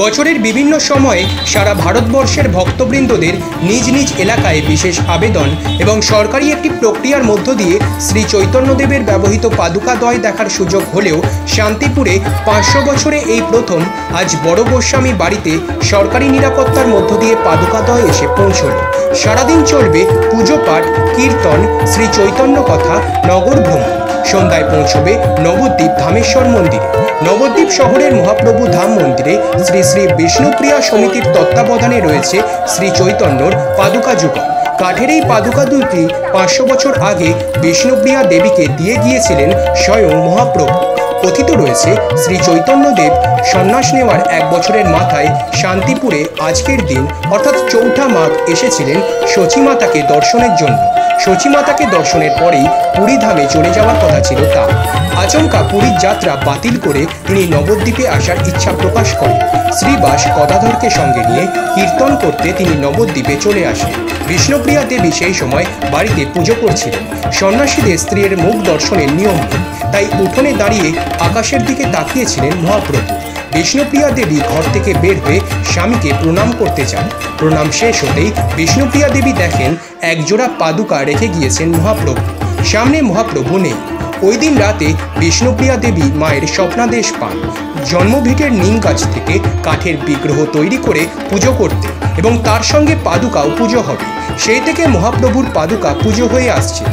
বছরের বিভিন্ন সময়ে সারা ভারতবর্ষের ভক্তবৃন্দদের নিজ নিজ এলাকায় বিশেষ আবেদন এবং সরকারি একটি প্রক্রিয়ার মধ্য দিয়ে শ্রী চৈতন্যদেবের ব্যবহৃত পাদুকাদ্বয় দেখার সুযোগ হলেও শান্তিপুরে 500 বছরে এই প্রথম আজ বড় গোস্বামী বাড়িতে সরকারি নিরাপত্তার মধ্য দিয়ে পাদুকাদ্বয় এসে পৌঁছল। সারাদিন চলবে পুজো পাঠ, কীর্তন, শ্রী চৈতন্য কথা, নগর ভ্রমণ। সন্ধ্যায় পৌঁছবে নবদ্বীপ ধামেশ্বর মন্দিরে। নবদ্বীপ শহরের মহাপ্রভু ধাম মন্দিরে শ্রী শ্রী বিষ্ণুপ্রিয়া সমিতির তত্ত্বাবধানে রয়েছে শ্রী চৈতন্যর পাদুকা যুগল। কাঠের এই পাদুকা দুটি 500 বছর আগে বিষ্ণুপ্রিয়া দেবীকে দিয়ে গিয়েছিলেন স্বয়ং মহাপ্রভু। কথিত রয়েছে শ্রী চৈতন্যদেব সন্ন্যাস নেওয়ার 1 বছরের মাথায় শান্তিপুরে আজকের দিন অর্থাৎ 4ঠা মাঘ এসেছিলেন শচীমাতাকে দর্শনের জন্য। শচীমাতাকে দর্শনের পরেই পুরী ধামে চলে যাওয়ার কথা ছিল তার। আচমকা পুরীর যাত্রা বাতিল করে তিনি নবদ্বীপে আসার ইচ্ছা প্রকাশ করেন। শ্রীবাস গদাধরকে সঙ্গে নিয়ে কীর্তন করতে তিনি নবদ্বীপে চলে আসেন। বিষ্ণুপ্রিয়া দেবী সেই সময় বাড়িতে পুজো করছিলেন। সন্ন্যাসীদের স্ত্রীর মুখ দর্শনের নিয়ম নেই, তাই উঠোনে দাঁড়িয়ে আকাশের দিকে তাকিয়েছিলেন মহাপ্রভু। বিষ্ণুপ্রিয়া দেবী ঘর থেকে বের হয়ে স্বামীকে প্রণাম করতে চান। প্রণাম শেষ হতেই বিষ্ণুপ্রিয়া দেবী দেখেন একজোড়া পাদুকা রেখে গিয়েছেন মহাপ্রভু। সামনে মহাপ্রভু নেই। ওই দিন রাতে বিষ্ণুপ্রিয়া দেবী মায়ের স্বপ্নাদেশ পান জন্মভিটের নিম গাছ থেকে কাঠের বিগ্রহ তৈরি করে পুজো করতে এবং তার সঙ্গে পাদুকাও পুজো হবে। সেই থেকে মহাপ্রভুর পাদুকা পুজো হয়ে আসছে।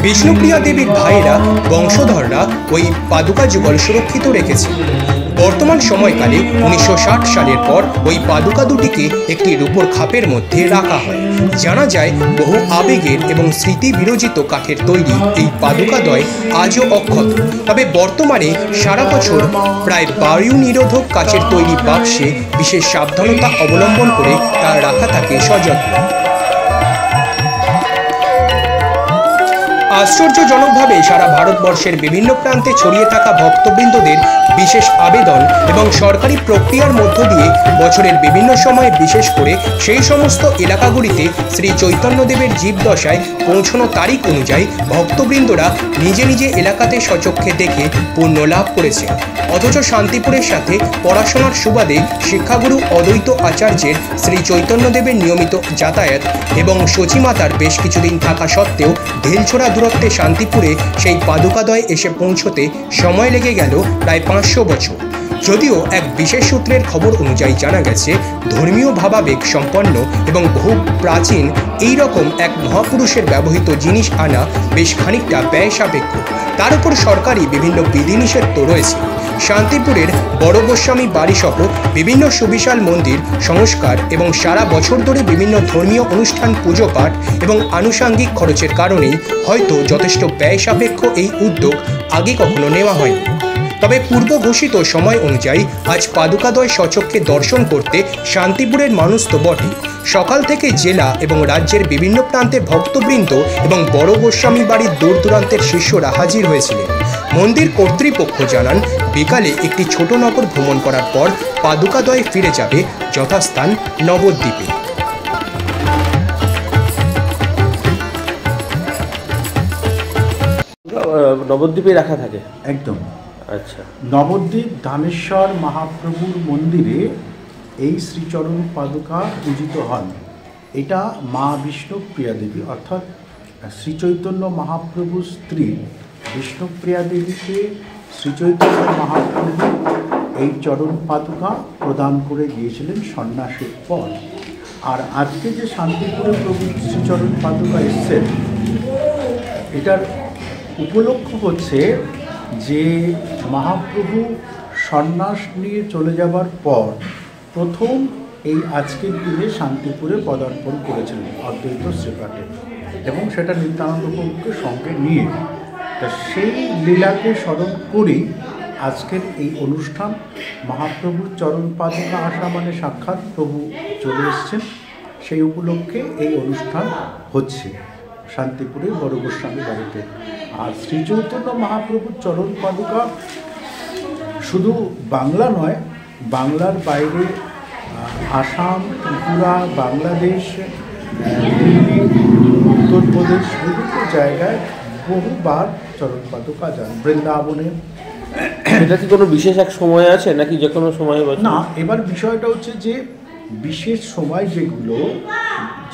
বিষ্ণুপ্রিয়া দেবীর ভাইরা বংশধররা ওই পাদুকা যুগল সুরক্ষিত রেখেছে। বর্তমান সময়কালে 1960 সালের পর ওই পাদুকা দুটিকে একটি রূপোর খাপের মধ্যে রাখা হয়। জানা যায় বহু আবেগের এবং স্মৃতি বিরচিত কাঠের তৈরি এই পাদুকাদ্বয় আজও অক্ষত। তবে বর্তমানে সারা বছর প্রায় বায়ু নিরোধক কাচের তৈরি বাক্সে বিশেষ সাবধানতা অবলম্বন করে তা রাখা থাকে সযত্নে। আশ্চর্যজনকভাবে সারা ভারতবর্ষের বিভিন্ন প্রান্তে ছড়িয়ে থাকা ভক্তবৃন্দদের বিশেষ আবেদন এবং সরকারি প্রক্রিয়ার মধ্য দিয়ে বছরের বিভিন্ন সময়ে বিশেষ করে সেই সমস্ত এলাকাগুলিতে শ্রী চৈতন্যদেবের জীবদশায় পৌঁছানো তারিখ অনুযায়ী ভক্তবৃন্দরা নিজে নিজে এলাকাতে স্বচক্ষে দেখে পুণ্য লাভ করেছে। অথচ শান্তিপুরের সাথে পড়াশোনার সুবাদে শিক্ষাগুরু অদ্বৈত আচার্যের শ্রী চৈতন্যদেবের নিয়মিত যাতায়াত এবং শচীমাতার বেশ কিছুদিন থাকা সত্ত্বেও ঢিলছোড়া দূরত্বে শান্তিপুরে সেই পাদুকাদ্বয় এসে পৌঁছতে সময় লেগে গেল প্রায় 500 বছর। যদিও এক বিশেষ সূত্রের খবর অনুযায়ী জানা গেছে ধর্মীয় ভাবাবেগ সম্পন্ন এবং বহু প্রাচীন এই রকম এক মহাপুরুষের ব্যবহৃত জিনিস আনা বেশ খানিকটা ব্যয় সাপেক্ষ। তার উপর সরকারি বিভিন্ন বিধিনিষেধ তো রয়েছে। শান্তিপুরের বড় গোস্বামী বাড়িসহ বিভিন্ন সুবিশাল মন্দির সংস্কার এবং সারা বছর ধরে বিভিন্ন ধর্মীয় অনুষ্ঠান, পুজো পাঠ এবং আনুষাঙ্গিক খরচের কারণেই হয়তো যথেষ্ট ব্যয় সাপেক্ষ এই উদ্যোগ আগে কখনো নেওয়া হয়নি। তবে পূর্ব ঘোষিত সময় অনুযায়ী আজ পাদুকাদ্বয় স্বচক্ষে দর্শন করতে শান্তিপুরের মানুষ তো বটে, সকাল থেকে জেলা এবং রাজ্যের বিভিন্ন প্রান্তের ভক্তবৃন্দ এবং বড় গোস্বামী বাড়ির দূর দূরান্তের শিষ্যরা হাজির হয়েছিলেন। মন্দির কর্তৃপক্ষ জানান বিকালে একটি ছোট নগর ভ্রমণ করার পর পাদুকাদ্বয় ফিরে যাবে যথাস্থান নবদ্বীপে। নবদ্বীপে রাখা থাকে একদম। আচ্ছা, নবদ্বীপ ধামেশ্বর মহাপ্রভুর মন্দিরে এই শ্রীচরণ পাদুকা পূজিত হন। এটা মা বিষ্ণুপ্রিয়া দেবী অর্থাৎ শ্রীচৈতন্য মহাপ্রভুর স্ত্রী বিষ্ণুপ্রিয়া দেবীকে শ্রীচৈতন্য মহাপ্রভু এই চরণ পাদুকা প্রদান করে দিয়েছিলেন সন্ন্যাসের পর। আর আজকে যে শান্তিপুরে প্রভু শ্রীচরণ পাদুকা এসছেন, এটার উপলক্ষ হচ্ছে যে মহাপ্রভু সন্ন্যাস নিয়ে চলে যাবার পর প্রথম এই আজকের দিনে শান্তিপুরে পদার্পণ করেছিলেন অদ্বৈত শ্রীপাঠে, এবং সেটা নিত্যানন্দ প্রভুকে সঙ্গে নিয়ে। তা সেই লীলাকে স্মরণ করেই আজকের এই অনুষ্ঠান। মহাপ্রভুর চরণ পাদুকা আসা মানে সাক্ষাৎ প্রভু চলে এসছেন, সেই উপলক্ষে এই অনুষ্ঠান হচ্ছে শান্তিপুরে বড় গোস্বামী বাড়িতে। আর শ্রীচৈতন্য মহাপ্রভুর চরণ পাদুকা শুধু বাংলা নয়, বাংলার বাইরে আসাম, ত্রিপুরা, বাংলাদেশ, দিল্লি, উত্তরপ্রদেশ বিভিন্ন জায়গায় বহুবার চরণ পাদুকা যান। বৃন্দাবনে সেটা কি কোনো বিশেষ এক সময় আছে নাকি যে কোনো সময়? না, এবার বিষয়টা হচ্ছে যে বিশেষ সময় যেগুলো,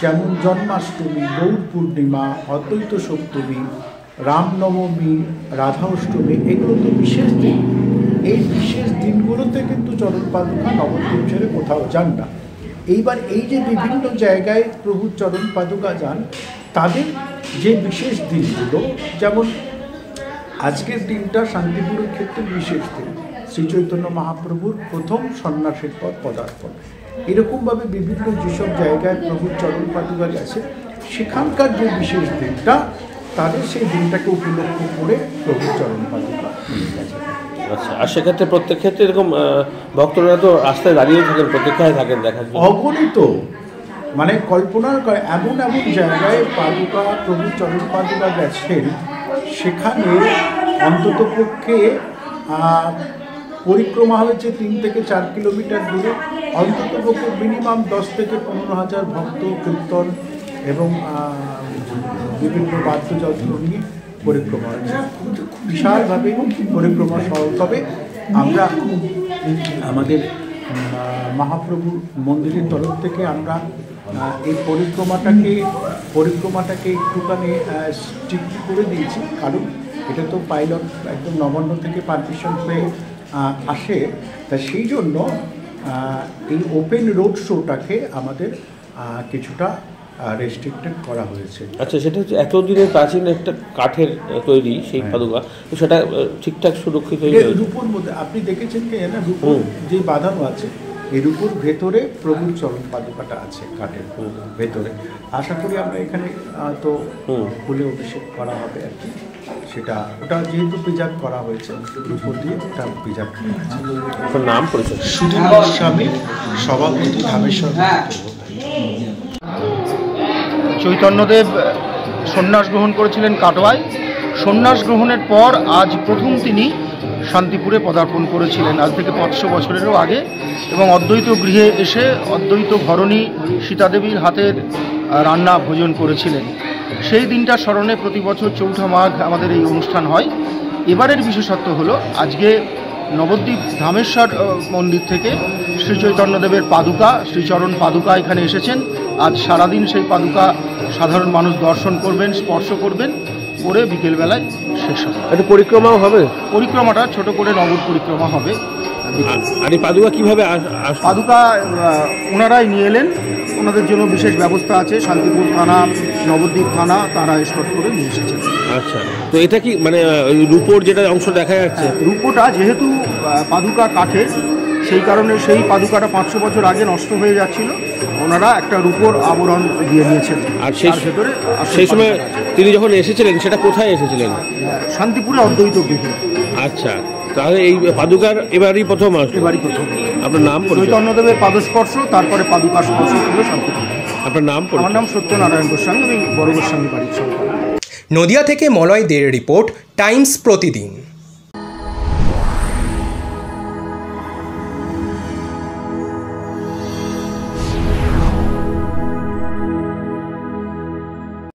যেমন জন্মাষ্টমী, গৌর পূর্ণিমা, অদ্বৈত সপ্তমী, রামনবমী, রাধা অষ্টমী, এগুলো তো বিশেষ দিন। এই বিশেষ দিনগুলোতে কিন্তু চরণ পাদুকা নবদ্বীপ ছেড়ে কোথাও যান না। এইবার এই যে বিভিন্ন জায়গায় প্রভুর চরণ পাদুকা যান, তাদের যে বিশেষ দিনগুলো, যেমন আজকের দিনটা শান্তিপুরের ক্ষেত্রে বিশেষ দিন, শ্রী চৈতন্য মহাপ্রভুর প্রথম সন্ন্যাসের পর পদার্পণ। এরকমভাবে বিভিন্ন যেসব জায়গায় প্রভুর চরণ পাদুকা গেছে, সেখানকার যে বিশেষ দিনটা, তাদের সেই দিনটাকে উপলক্ষ করে প্রভুর চরণ পাদুকা নিয়ে গেছে। আচ্ছা, আর সেক্ষেত্রে প্রত্যেক ক্ষেত্রে এরকম ভক্তরা তো রাস্তায় দাঁড়িয়েও থাকেন, প্রতীক্ষায় থাকেন দেখার জন্য। অগণিত, মানে কল্পনার করে এমন এমন জায়গায় পাদুকা, প্রভুর চরণ পাদুকা গেছেন, সেখানে অন্ততপক্ষে পরিক্রমা হয়েছে 3 থেকে 4 কিলোমিটার দূরে, অন্ততপক্ষে মিনিমাম 10 থেকে 15,000 ভক্ত কীর্তন এবং বিভিন্ন বাদ্যযন্ত্র নিয়ে পরিক্রমা হয়েছে। বিশালভাবে পরিক্রমা সহ। তবে আমরা আমাদের মহাপ্রভুর মন্দিরের তরফ থেকে আমরা এই পরিক্রমাটাকে একটুখানি স্ট্রিক্ট করে দিয়েছি, কারণ এটা তো পাইলট একদম নবান্ন থেকে পারমিশন হয়ে আসে, তা সেই জন্য এই ওপেন রোড শোটাকে আমাদের কিছুটা রেস্ট্রিক্টেড করা হয়েছে। আচ্ছা, সেটা হচ্ছে এতদিনের প্রাচীন একটা কাঠের তৈরি সেই পাদুকা, তো সেটা ঠিকঠাক সুরক্ষিত? রূপোর মধ্যে আপনি দেখেছেন কি না, রূপোর যে বাঁধানো আছে, এই রূপোর ভেতরে প্রভুর চরণ পাদুকাটা আছে কাঠের ভেতরে। আশা করি আমরা এখানে তো ফুলে অভিষেক করা হবে আর কি, সেটা ওটা যেহেতু প্রিজার্ভ করা হয়েছে, রূপোর দিয়ে ওটা প্রিজার্ভ করা হয়েছে। আপনার নাম পরিচয়? সুধীর গোস্বামী, সভাপতি, ধামেশ্বর। চৈতন্যদেব সন্ন্যাস গ্রহণ করেছিলেন কাটোয়ায়। সন্ন্যাস গ্রহণের পর আজ প্রথম তিনি শান্তিপুরে পদার্পণ করেছিলেন, আজ থেকে 500 বছরেরও আগে, এবং অদ্বৈত গৃহে এসে অদ্বৈত ঘরণী সীতাদেবীর হাতের রান্না ভোজন করেছিলেন। সেই দিনটার স্মরণে প্রতি বছর 4ঠা মাঘ আমাদের এই অনুষ্ঠান হয়। এবারের বিশেষত্ব হলো আজকে নবদ্বীপ ধামেশ্বর মন্দির থেকে শ্রী চৈতন্যদেবের পাদুকা, শ্রীচরণ পাদুকা এখানে এসেছেন। আজ সারাদিন সেই পাদুকা সাধারণ মানুষ দর্শন করবেন, স্পর্শ করবেন, করে বিকেলবেলায় শেষ হবে। একটা পরিক্রমাও হবে? পরিক্রমাটা ছোট করে নগর পরিক্রমা হবে। আর এই পাদুকা কীভাবে পাদুকা ওনারাই নিয়ে এলেন, ওনাদের জন্য বিশেষ ব্যবস্থা আছে, শান্তিপুর থানা, নবদ্বীপ থানা, তারা এসকর্ট করে নিয়ে এসেছেন। আচ্ছা, তো এটা কি মানে রূপোর যেটা অংশ দেখা যাচ্ছে? রূপোটা যেহেতু পাদুকা কাঠের, সেই কারণে সেই পাদুকাটা 500 বছর আগে নষ্ট হয়ে যাচ্ছিল, ওনারা একটা রূপোর আবরণ দিয়ে নিয়েছেন। আর সেই সময় তিনি যখন এসেছিলেন, সেটা কোথায় এসেছিলেন? শান্তিপুরে অদ্বৈত গৃহে। আচ্ছা, তাহলে এই পাদুকার এবারই প্রথম আসবে? এবারই প্রথম। আপনার নাম? চৈতন্যদেবের পাদস্পর্শ, তারপরে পাদুকা স্পর্শ ছিল শান্তিপুর। আপনার নাম? আমার নাম সত্যনারায়ণ গোস্বামী, আমি বড় গোস্বামী বাড়ির সন্তান। নদিয়া থেকে মলয় দের রিপোর্ট, টাইমস প্রতিদিন।